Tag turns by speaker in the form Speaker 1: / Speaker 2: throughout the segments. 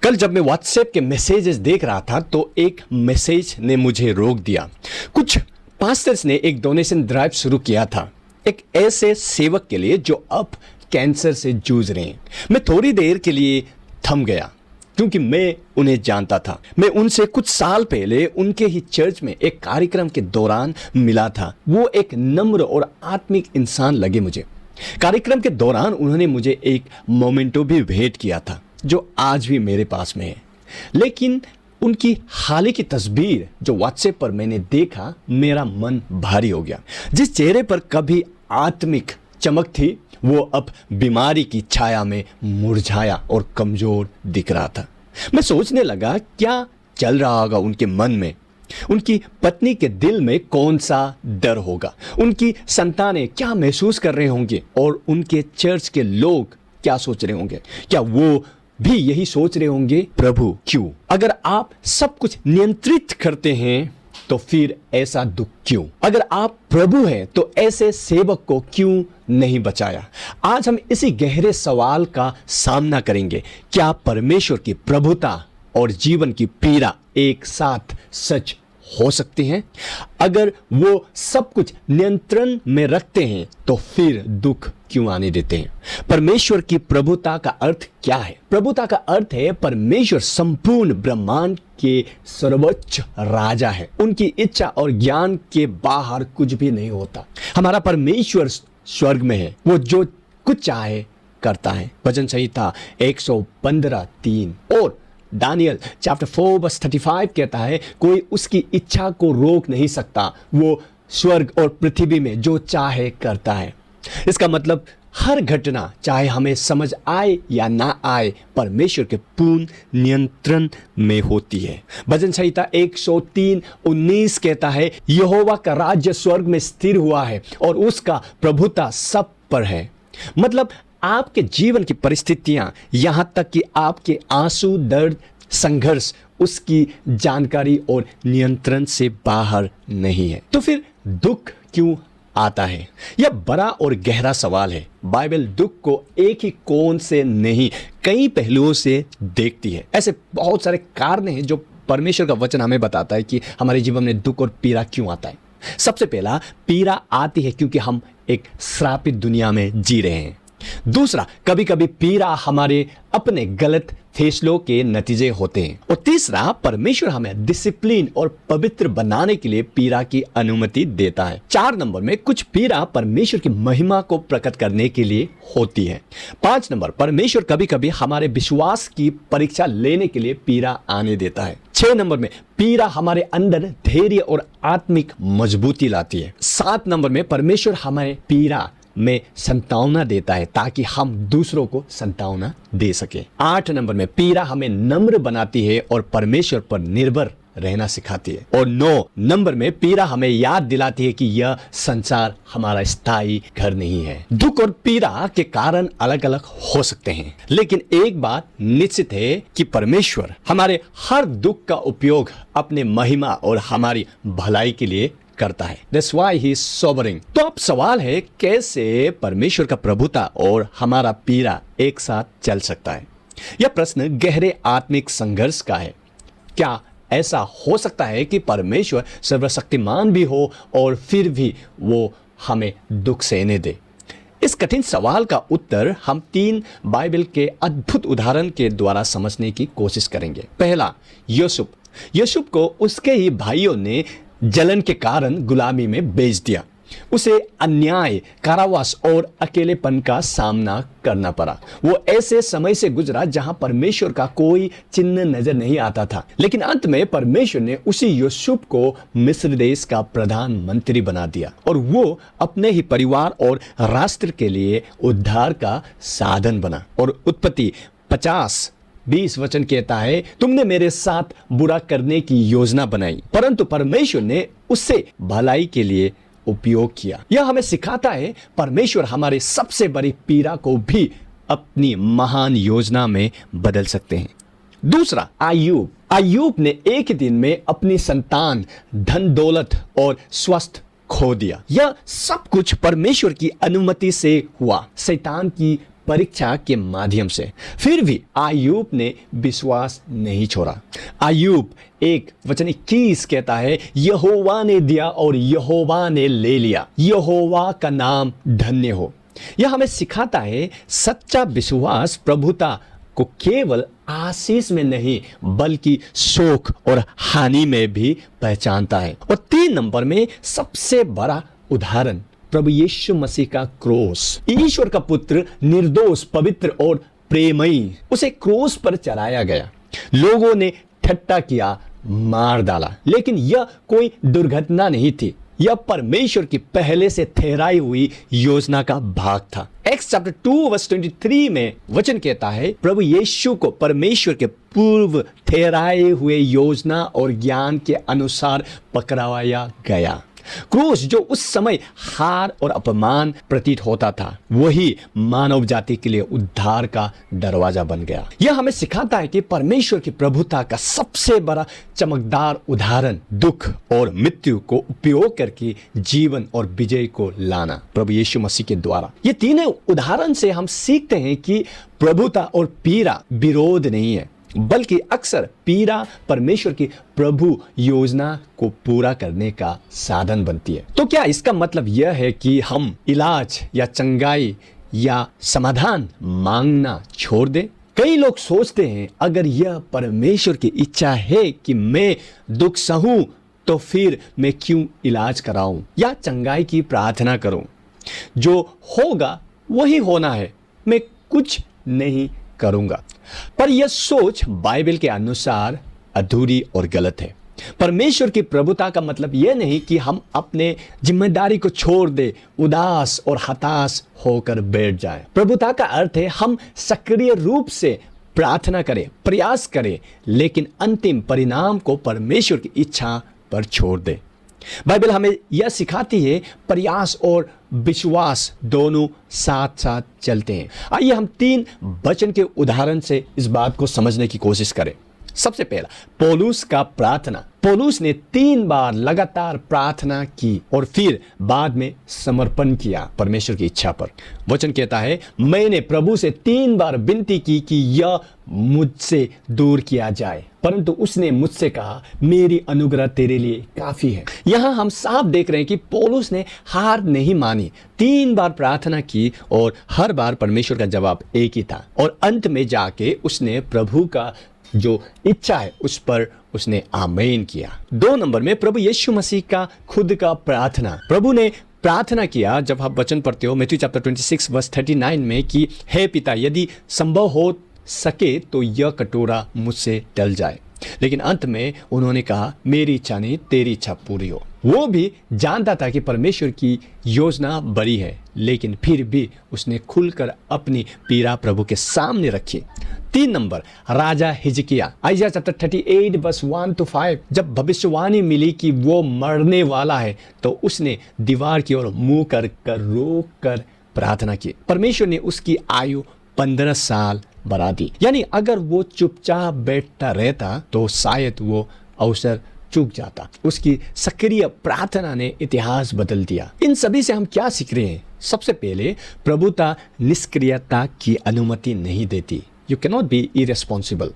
Speaker 1: कल जब मैं व्हाट्सएप के मैसेजेस देख रहा था तो एक मैसेज ने मुझे रोक दिया। कुछ पास्टर्स ने एक डोनेशन ड्राइव शुरू किया था एक ऐसे सेवक के लिए जो अब कैंसर से जूझ रहे हैं। मैं थोड़ी देर के लिए थम गया क्योंकि मैं उन्हें जानता था। मैं उनसे कुछ साल पहले उनके ही चर्च में एक कार्यक्रम के दौरान मिला था। वो एक नम्र और आत्मिक इंसान लगे मुझे। कार्यक्रम के दौरान उन्होंने मुझे एक मोमेंटो भी भेंट किया था जो आज भी मेरे पास में है। लेकिन उनकी हाल ही की तस्वीर जो व्हाट्सएप पर मैंने देखा, मेरा मन भारी हो गया। जिस चेहरे पर कभी आत्मिक चमक थी वो अब बीमारी की छाया में मुरझाया और कमजोर दिख रहा था। मैं सोचने लगा क्या चल रहा होगा उनके मन में, उनकी पत्नी के दिल में कौन सा डर होगा, उनकी संतानें क्या महसूस कर रहे होंगे और उनके चर्च के लोग क्या सोच रहे होंगे। क्या वो भी यही सोच रहे होंगे, प्रभु क्यों? अगर आप सब कुछ नियंत्रित करते हैं तो फिर ऐसा दुख क्यों? अगर आप प्रभु हैं तो ऐसे सेवक को क्यों नहीं बचाया? आज हम इसी गहरे सवाल का सामना करेंगे। क्या परमेश्वर की प्रभुता और जीवन की पीड़ा एक साथ सच हो सकती हैं? अगर वो सब कुछ नियंत्रण में रखते हैं तो फिर दुख क्यों आने देते हैं? परमेश्वर की प्रभुता का अर्थ क्या है? प्रभुता का अर्थ है परमेश्वर संपूर्ण ब्रह्मांड के सर्वोच्च राजा है। उनकी इच्छा और ज्ञान के बाहर कुछ भी नहीं होता। हमारा परमेश्वर स्वर्ग में है, वो जो कुछ चाहे करता है। भजन संहिता 115:3 और दानियल चैप्टर 4:35 कहता है, कोई उसकी इच्छा को रोक नहीं सकता, वो स्वर्ग और पृथ्वी में जो चाहे करता है। इसका मतलब हर घटना, चाहे हमें समझ आए या ना आए, परमेश्वर के पूर्ण नियंत्रण में होती है। भजन संहिता 103:19 कहता है, यहोवा का राज्य स्वर्ग में स्थिर हुआ है और उसका प्रभुता सब पर है। मतलब आपके जीवन की परिस्थितियां, यहां तक कि आपके आंसू, दर्द, संघर्ष उसकी जानकारी और नियंत्रण से बाहर नहीं है। तो फिर दुख क्यों आता है? यह बड़ा और गहरा सवाल है। बाइबल दुख को एक ही कोण से नहीं, कई पहलुओं से देखती है। ऐसे बहुत सारे कारण हैं जो परमेश्वर का वचन हमें बताता है कि हमारे जीवन में दुख और पीड़ा क्यों आता है। सबसे पहला, पीड़ा आती है क्योंकि हम एक श्रापित दुनिया में जी रहे हैं। दूसरा, कभी कभी पीड़ा हमारे अपने गलत फैसलों के नतीजे होते हैं। और तीसरा, परमेश्वर हमें डिसिप्लिन और पवित्र बनाने के लिए पीड़ा की अनुमति देता है। 4 नंबर में, कुछ पीड़ा परमेश्वर की महिमा को प्रकट करने के लिए होती है। 5 नंबर, परमेश्वर कभी कभी हमारे विश्वास की परीक्षा लेने के लिए पीड़ा आने देता है। 6 नंबर में, पीड़ा हमारे अंदर धैर्य और आत्मिक मजबूती लाती है। 7 नंबर में, परमेश्वर हमें पीड़ा में संतावना देता है ताकि हम दूसरों को संतावना दे सके। 8 नंबर में, पीड़ा हमें नम्र बनाती है और परमेश्वर पर निर्भर रहना सिखाती है। और 9 नंबर में, पीड़ा हमें याद दिलाती है कि यह संसार हमारा स्थायी घर नहीं है। दुख और पीड़ा के कारण अलग अलग हो सकते हैं, लेकिन एक बात निश्चित है कि परमेश्वर हमारे हर दुख का उपयोग अपने महिमा और हमारी भलाई के लिए करता है। That's why he is sovereign। तो अब सवाल है, कैसे परमेश्वर का प्रभुता और हमारा पीड़ा एक साथ चल सकता है? यह प्रश्न गहरे आत्मिक संघर्ष का है। क्या ऐसा हो सकता है कि परमेश्वर सर्वशक्तिमान भी हो और फिर भी वो हमें दुख सहने दे? इस कठिन सवाल का उत्तर हम 3 बाइबल के अद्भुत उदाहरण के द्वारा समझने की कोशिश करेंगे। पहला, यूसुफ को उसके ही भाइयों ने जलन के कारण गुलामी में बेच दिया। उसे अन्याय, कारावास और अकेलेपन का सामना करना पड़ा। वो ऐसे समय से गुजरा जहां परमेश्वर का कोई चिन्ह नजर नहीं आता था, लेकिन अंत में परमेश्वर ने उसी यूसुफ को मिस्र देश का प्रधानमंत्री बना दिया और वो अपने ही परिवार और राष्ट्र के लिए उद्धार का साधन बना। और उत्पत्ति 50:20 वचन कहता है, तुमने मेरे साथ बुरा करने की योजना बनाई, परंतु परमेश्वर ने उससे भलाई के लिए उपयोग किया। यह हमें सिखाता है परमेश्वर हमारे सबसे बड़ी पीड़ा को भी अपनी महान योजना में बदल सकते हैं। दूसरा, अय्यूब ने एक दिन में अपनी संतान, धन दौलत और स्वास्थ्य खो दिया। यह सब कुछ परमेश्वर की अनुमति से हुआ। शैतान की परीक्षा के माध्यम से। फिर भी आयूब ने विश्वास नहीं छोड़ा। आयूब 1:21 कहता है, यहोवा ने दिया और यहोवा ने ले लिया, यहोवा का नाम धन्य हो। यह हमें सिखाता है सच्चा विश्वास प्रभुता को केवल आशीष में नहीं बल्कि शोक और हानि में भी पहचानता है। और 3 नंबर में सबसे बड़ा उदाहरण प्रभु यीशु मसीह का क्रूस। ईश्वर का पुत्र निर्दोष, पवित्र और प्रेमयी, उसे क्रूस पर चढ़ाया गया। लोगों ने ठट्टा किया, मार डाला, लेकिन यह कोई दुर्घटना नहीं थी। यह परमेश्वर की पहले से ठहराई हुई योजना का भाग था। एक्स चैप्टर 2:23 में वचन कहता है, प्रभु यीशु को परमेश्वर के पूर्व ठहराए हुए योजना और ज्ञान के अनुसार पकड़वाया गया। क्रूस जो उस समय हार और अपमान प्रतीत होता था, वही मानव जाति के लिए उद्धार का दरवाजा बन गया। यह हमें सिखाता है कि परमेश्वर की प्रभुता का सबसे बड़ा चमकदार उदाहरण दुख और मृत्यु को उपयोग करके जीवन और विजय को लाना, प्रभु यीशु मसीह के द्वारा। ये तीनों उदाहरण से हम सीखते हैं कि प्रभुता और पीड़ा विरोध नहीं है, बल्कि अक्सर पीड़ा परमेश्वर की प्रभु योजना को पूरा करने का साधन बनती है। तो क्या इसका मतलब यह है कि हम इलाज या चंगाई या समाधान मांगना छोड़ दें? कई लोग सोचते हैं, अगर यह परमेश्वर की इच्छा है कि मैं दुख सहूं तो फिर मैं क्यों इलाज कराऊं या चंगाई की प्रार्थना करूं? जो होगा वही होना है, मैं कुछ नहीं करूंगा। पर यह सोच बाइबल के अनुसार अधूरी और गलत है। परमेश्वर की प्रभुता का मतलब यह नहीं कि हम अपने जिम्मेदारी को छोड़ दे, उदास और हताश होकर बैठ जाएं। प्रभुता का अर्थ है हम सक्रिय रूप से प्रार्थना करें, प्रयास करें, लेकिन अंतिम परिणाम को परमेश्वर की इच्छा पर छोड़ दें। बाइबल हमें यह सिखाती है प्रयास और विश्वास दोनों साथ साथ चलते हैं। आइए हम 3 वचन के उदाहरण से इस बात को समझने की कोशिश करें। सबसे पहला, पौलुस का प्रार्थना। पौलुस ने 3 बार लगातार प्रार्थना की और फिर बाद में समर्पण किया परमेश्वर की इच्छा पर। वचन कहता है, मैंने प्रभु से 3 बार विनती की कि यह मुझसे दूर किया जाए, परंतु उसने मुझसे कहा, मेरी अनुग्रह तेरे लिए काफी है। यहां हम साफ देख रहे हैं कि पौलुस ने हार नहीं मानी, 3 बार प्रार्थना की और हर बार परमेश्वर का जवाब एक ही था। और अंत में जाके उसने प्रभु का जो इच्छा है उस पर उसने आमीन किया। 2 नंबर में प्रभु यीशु मसीह का खुद का प्रार्थना। प्रभु ने प्रार्थना किया, जब आप वचन पढ़ते हो मैथ्यू चैप्टर 26:39 में, कि हे पिता, यदि संभव हो सके तो यह कटोरा मुझसे टल जाए, लेकिन अंत में उन्होंने कहा, मेरी इच्छा नहीं तेरी इच्छा पूरी हो। वो भी जानता था कि परमेश्वर की योजना बड़ी है, लेकिन फिर भी उसने खुलकर अपनी पीड़ा प्रभु के सामने रखी। 3 नंबर, राजा हिजकिया। आइज़ाया चैप्टर 38:1-5, जब भविष्यवाणी मिली कि वो मरने वाला है तो उसने दीवार की ओर मुंह कर रोक कर प्रार्थना की। परमेश्वर ने उसकी आयु 15 साल बढ़ा दी। यानी अगर वो चुपचाप बैठता रहता तो शायद वो अवसर चूक जाता। उसकी सक्रिय प्रार्थना ने इतिहास बदल दिया। इन सभी से हम क्या सीख रहे हैं? सबसे पहले, प्रभुता निष्क्रियता की अनुमति नहीं देती। You can not be irresponsible.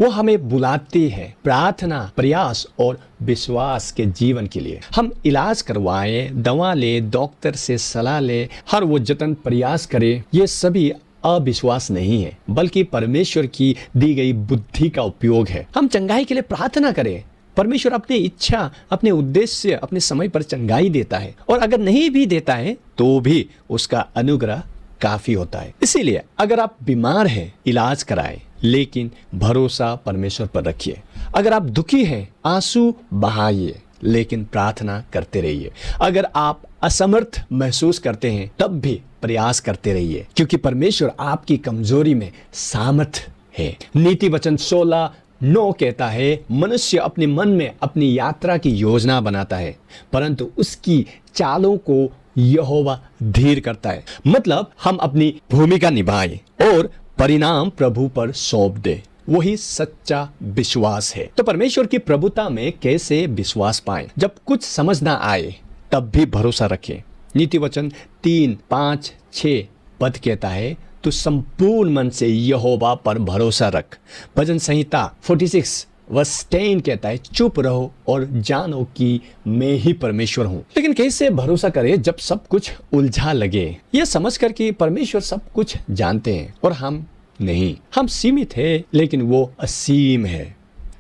Speaker 1: वो हमें बुलाती है प्रार्थना, प्रयास और विश्वास के जीवन के लिए। हम इलाज करवाएं, दवा ले, डॉक्टर से सलाह ले, हर वो जतन प्रयास करें, ये सभी अविश्वास नहीं है, बल्कि परमेश्वर की दी गई बुद्धि का उपयोग है। हम चंगाई के लिए प्रार्थना करें, परमेश्वर अपनी इच्छा, अपने उद्देश्य, अपने समय पर चंगाई देता है, और अगर नहीं भी देता है तो भी उसका अनुग्रह काफी होता है। इसीलिए अगर आप बीमार हैं, इलाज कराएं, लेकिन भरोसा परमेश्वर पर रखिए। अगर आप दुखी हैं, आंसू बहाइए, लेकिन प्रार्थना करते रहिए। अगर आप असमर्थ महसूस करते हैं, तब भी प्रयास करते रहिए, क्योंकि परमेश्वर आपकी कमजोरी में सामर्थ है। नीति वचन 16:9 कहता है, मनुष्य अपने मन में अपनी यात्रा की योजना बनाता है, परंतु उसकी चालों को यहोवा धीर करता है। मतलब हम अपनी भूमिका निभाएं और परिणाम प्रभु पर सौंप दे। वही सच्चा विश्वास है। तो परमेश्वर की प्रभुता में कैसे विश्वास पाएं? जब कुछ समझ ना आए तब भी भरोसा रखें। नीति वचन 3, 5, 6 पद कहता है, तो संपूर्ण मन से यहोवा पर भरोसा रख। भजन संहिता 46 वर्स 10 कहता है, चुप रहो और जानो कि मैं ही परमेश्वर हूँ। लेकिन कैसे भरोसा करें जब सब कुछ उलझा लगे? यह समझकर कि परमेश्वर सब कुछ जानते हैं और हम नहीं। हम सीमित हैं लेकिन वो असीम है।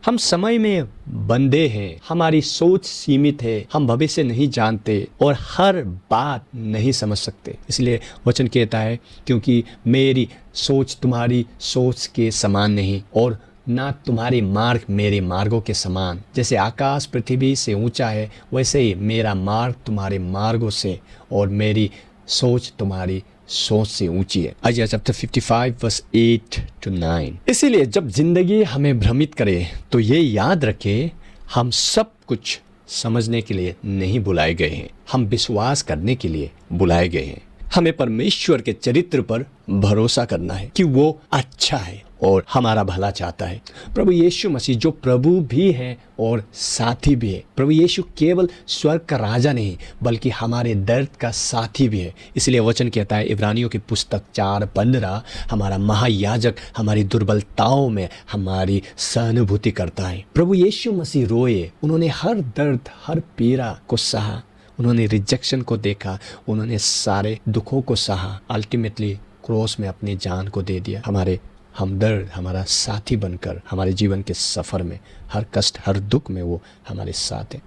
Speaker 1: हम समय में बंधे हैं, हमारी सोच सीमित है, हम भविष्य नहीं जानते और हर बात नहीं समझ सकते। इसलिए वचन कहता है, क्योंकि मेरी सोच तुम्हारी सोच के समान नहीं और ना तुम्हारे मार्ग मेरे मार्गों के समान। जैसे आकाश पृथ्वी से ऊंचा है, वैसे ही मेरा मार्ग तुम्हारे मार्गों से और मेरी सोच तुम्हारी सोच से ऊंची है। आइए चैप्टर 55 वर्स 8 to 9। इसीलिए जब जिंदगी हमें भ्रमित करे तो ये याद रखें, हम सब कुछ समझने के लिए नहीं बुलाए गए हैं, हम विश्वास करने के लिए बुलाए गए हैं। हमें परमेश्वर के चरित्र पर भरोसा करना है कि वो अच्छा है और हमारा भला चाहता है। प्रभु यीशु मसीह जो प्रभु भी है और साथी भी है। प्रभु यीशु केवल स्वर्ग का राजा नहीं बल्कि हमारे दर्द का साथी भी है। इसलिए वचन कहता है इब्रानियों की पुस्तक 4:15, हमारा महायाजक हमारी दुर्बलताओं में हमारी सहानुभूति करता है। प्रभु यीशु मसीह रोए, उन्होंने हर दर्द हर पीड़ा को सहा, उन्होंने रिजेक्शन को देखा, उन्होंने सारे दुखों को सहा, अल्टीमेटली क्रॉस में अपनी जान को दे दिया। हमारे हमदर्द, हमारा साथी बनकर हमारे जीवन के सफ़र में हर कष्ट हर दुख में वो हमारे साथ है।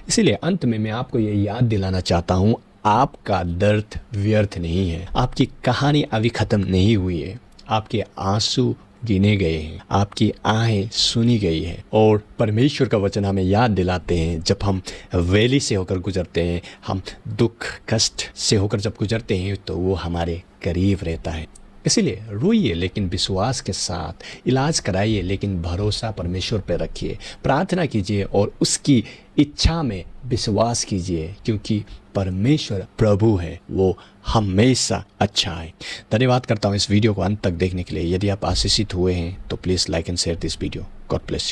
Speaker 1: इसीलिए अंत में मैं आपको ये याद दिलाना चाहता हूँ, आपका दर्द व्यर्थ नहीं है, आपकी कहानी अभी ख़त्म नहीं हुई है, आपके आंसू गिने गए हैं, आपकी आहें सुनी गई है। और परमेश्वर का वचन हमें याद दिलाते हैं, जब हम वैली से होकर गुजरते हैं, हम दुख कष्ट से होकर जब गुजरते हैं तो वो हमारे करीब रहता है। इसीलिए रोइए लेकिन विश्वास के साथ, इलाज कराइए लेकिन भरोसा परमेश्वर पर रखिए, प्रार्थना कीजिए और उसकी इच्छा में विश्वास कीजिए, क्योंकि परमेश्वर प्रभु है, वो हमेशा अच्छा है। धन्यवाद करता हूँ इस वीडियो को अंत तक देखने के लिए। यदि आप आशीषित हुए हैं तो please like and share this video. God bless you.